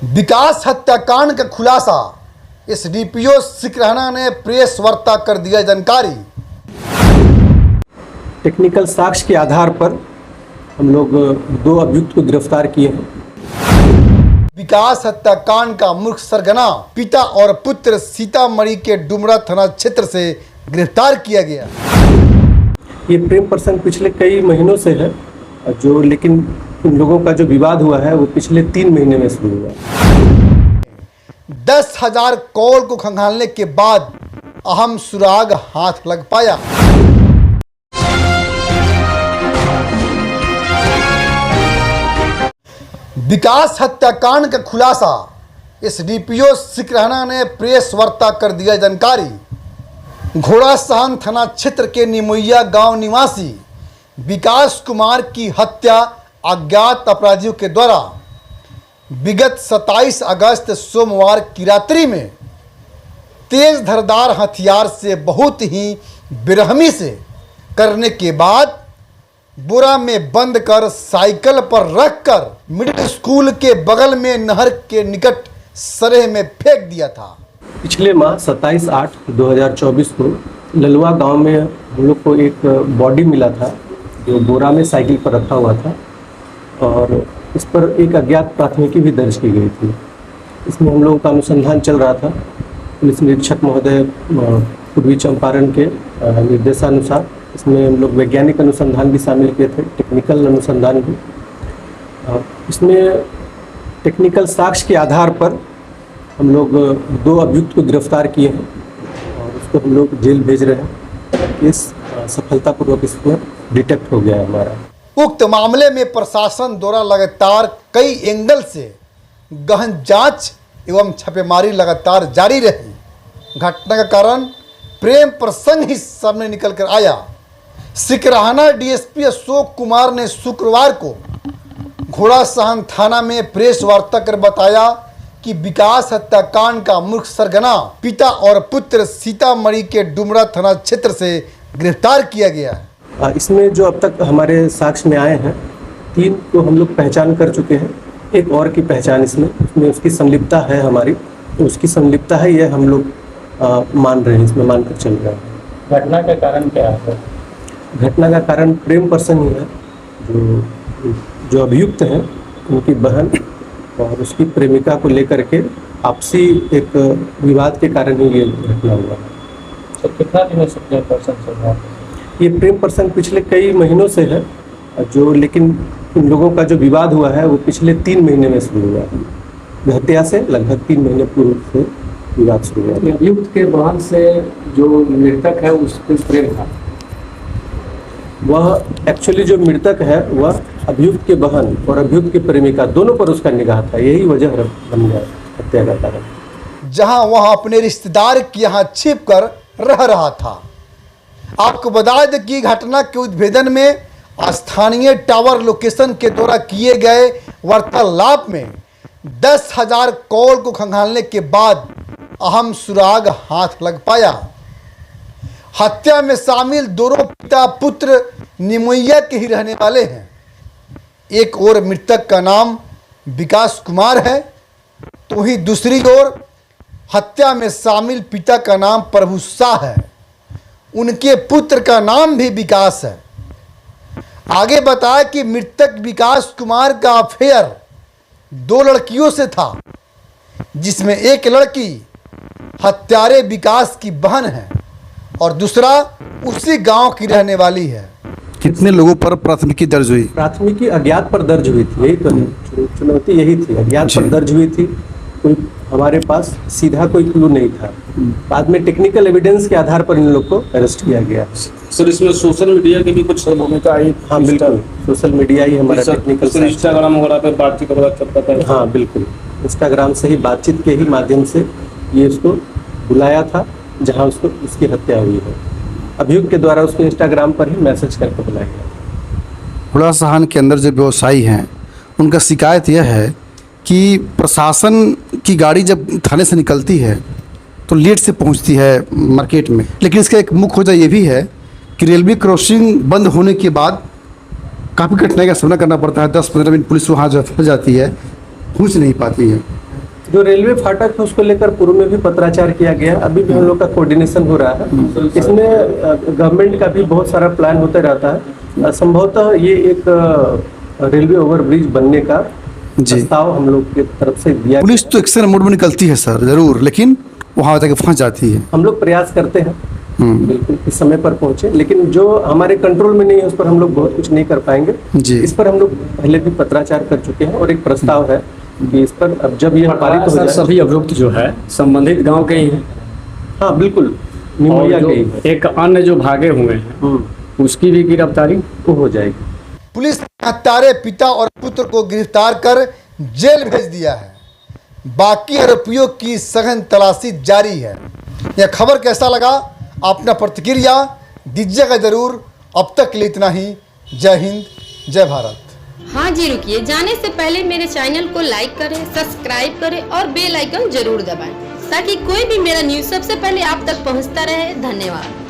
विकास हत्याकांड का खुलासा, एसडीपीओ सिकरहना ने प्रेस वार्ता कर दिया जानकारी। टेक्निकल साक्ष्य के आधार पर हम लोग 2 अभियुक्त को गिरफ्तार किए हैं। विकास हत्याकांड का मुख्य सरगना पिता और पुत्र सीतामढ़ी के डुमरा थाना क्षेत्र से गिरफ्तार किया गया। ये प्रेम प्रसंग पिछले कई महीनों से है, जो लेकिन इन लोगों का जो विवाद हुआ है वो पिछले 3 महीने में शुरू हुआ। 10,000 कॉल को खंगालने के बाद अहम सुराग हाथ लग पाया। विकास हत्याकांड का खुलासा, एसडीपीओ सिकरहना ने प्रेस वार्ता कर दिया जानकारी। घोड़ासहन थाना क्षेत्र के निमोइया गांव निवासी विकास कुमार की हत्या अज्ञात अपराधियों के द्वारा विगत 27 अगस्त सोमवार की रात्रि में तेज धारदार हथियार से बहुत ही बेरहमी से करने के बाद बोरा में बंद कर साइकिल पर रखकर मिडिल स्कूल के बगल में नहर के निकट सरेह में फेंक दिया था। पिछले माह 27/8/2024 को ललवा गांव में हम लोग को एक बॉडी मिला था, जो बोरा में साइकिल पर रखा हुआ था और इस पर एक अज्ञात प्राथमिकी भी दर्ज की गई थी। इसमें हम लोगों का अनुसंधान चल रहा था। पुलिस निरीक्षक महोदय पूर्वी चंपारण के निर्देशानुसार इसमें हम लोग वैज्ञानिक अनुसंधान भी शामिल किए थे, टेक्निकल अनुसंधान भी। इसमें टेक्निकल साक्ष्य के आधार पर हम लोग 2 अभियुक्त को गिरफ्तार किए हैं और उसको हम लोग जेल भेज रहे हैं। केस सफलतापूर्वक इसमें डिटेक्ट हो गया है हमारा। उक्त मामले में प्रशासन द्वारा लगातार कई एंगल से गहन जांच एवं छापेमारी लगातार जारी रही। घटना का कारण प्रेम प्रसंग ही सामने निकल कर आया। सिकरहना डीएसपी अशोक कुमार ने शुक्रवार को घोड़ासहन थाना में प्रेस वार्ता कर बताया कि विकास हत्याकांड का मुख्य सरगना पिता और पुत्र सीतामढ़ी के डुमरा थाना क्षेत्र से गिरफ्तार किया गया है। इसमें जो अब तक हमारे साक्ष्य में आए हैं, 3 को हम लोग पहचान कर चुके हैं। एक और की पहचान इसमें उसकी संलिप्तता है, हमारी उसकी संलिप्तता है, यह हम लोग मान रहे हैं, इसमें मानकर चल रहे हैं। घटना का कारण क्या है? घटना का कारण प्रेम प्रसंग ही है। जो अभियुक्त हैं उनकी बहन और उसकी प्रेमिका को लेकर के आपसी एक विवाद के कारण ही ये घटना हुआ। तो कितना दिनों से प्रेम प्रसंग चल रहा है? ये प्रेम प्रसंग पिछले कई महीनों से है, जो लेकिन इन लोगों का जो विवाद हुआ है वो पिछले 3 महीने में शुरू हुआ। हत्या से लगभग 3 महीने पूर्व से विवाद शुरू हुआ। अभियुक्त के बहन से जो मृतक है उसके प्रेम था? वह एक्चुअली जो मृतक है वह अभियुक्त के बहन और अभियुक्त की प्रेमिका दोनों पर उसका निगाह था। यही वजह बन गया हत्या का कारण। जहां वह अपने रिश्तेदार के यहाँ छिप कर रह रहा था। आपको बता दें कि घटना के उद्भेदन में स्थानीय टावर लोकेशन के द्वारा किए गए वार्तालाप में 10,000 कॉल को खंगालने के बाद अहम सुराग हाथ लग पाया। हत्या में शामिल दोनों पिता पुत्र निमोइया के ही रहने वाले हैं। एक और मृतक का नाम विकास कुमार है, तो वहीं दूसरी ओर हत्या में शामिल पिता का नाम प्रभु शाह है। उनके पुत्र का नाम भी विकास है। आगे बताया कि मृतक विकास कुमार का अफेयर 2 लड़कियों से था, जिसमें एक लड़की हत्यारे विकास की बहन है और दूसरा उसी गांव की रहने वाली है। कितने लोगों पर प्राथमिकी दर्ज हुई? प्राथमिकी अज्ञात पर दर्ज हुई थी। यही तो चुनौती यही थी, अज्ञात पर दर्ज हुई थी। कोई हमारे पास सीधा कोई क्लू नहीं था। बाद में टेक्निकल एविडेंस के आधार पर इन लोग को अरेस्ट किया गया। सर, इसमें सोशल मीडिया की भी कुछ भूमिका आई? हाँ बिल्कुल, सोशल मीडिया ही हमारा टेक्निकल। इंस्टाग्राम वगैरह पे बातचीत वगैरह चलता था? हाँ बिल्कुल, इंस्टाग्राम से ही बातचीत के ही माध्यम से ये उसको बुलाया था जहाँ उसको उसकी हत्या हुई है। अभियुक्त के द्वारा उसको इंस्टाग्राम पर ही मैसेज करके बुलाया गया। घोड़ासहन के अंदर जो व्यवसायी हैं उनका शिकायत यह है कि प्रशासन की गाड़ी जब थाने से निकलती है तो लेट से पहुंचती है मार्केट में। लेकिन इसका एक मुख्य वजह ये भी है कि रेलवे क्रॉसिंग बंद होने के बाद काफ़ी कठिनाई का सामना करना पड़ता है। 10-15 मिनट पुलिस वहाँ जाती है, पहुँच नहीं पाती है। जो रेलवे फाटक है उसको लेकर पूर्व में भी पत्राचार किया गया, अभी भी हम लोग का कोऑर्डिनेशन हो रहा है। इसमें गवर्नमेंट का भी बहुत सारा प्लान होता रहता है। संभवतः ये एक रेलवे ओवरब्रिज बनने का प्रस्ताव हम लोग की तरफ से दिया। पुलिस तो एक्शन मोड में निकलती है सर जरूर, लेकिन वहाँ तक फंस जाती है। हम लोग प्रयास करते हैं बिल्कुल इस समय पर पहुंचे, लेकिन जो हमारे कंट्रोल में नहीं है उस पर हम लोग बहुत कुछ नहीं कर पाएंगे जी। इस पर हम लोग पहले भी पत्राचार कर चुके हैं और एक प्रस्ताव है कि इस पर अब जब यह पारित हो जाए। सभी अभियुक्त जो है संबंधित गांव के ही हैं। हाँ बिल्कुल, और निमोनिया जो के ही है। एक अन्य जो भागे हुए हैं उसकी भी गिरफ्तारी वो हो जाएगी। पुलिस ने हत्यारे पिता और पुत्र को गिरफ्तार कर जेल भेज दिया है। बाकी आरोपियों की सघन तलाशी जारी है। यह खबर कैसा लगा, अपना प्रतिक्रिया दीजिएगा जरूर। अब तक के लिए इतना ही। जय हिंद, जय भारत। हाँ जी, रुकिए, जाने से पहले मेरे चैनल को लाइक करें, सब्सक्राइब करें और बेल आइकन जरूर दबाएं ताकि कोई भी मेरा न्यूज़ सबसे पहले आप तक पहुंचता रहे। धन्यवाद।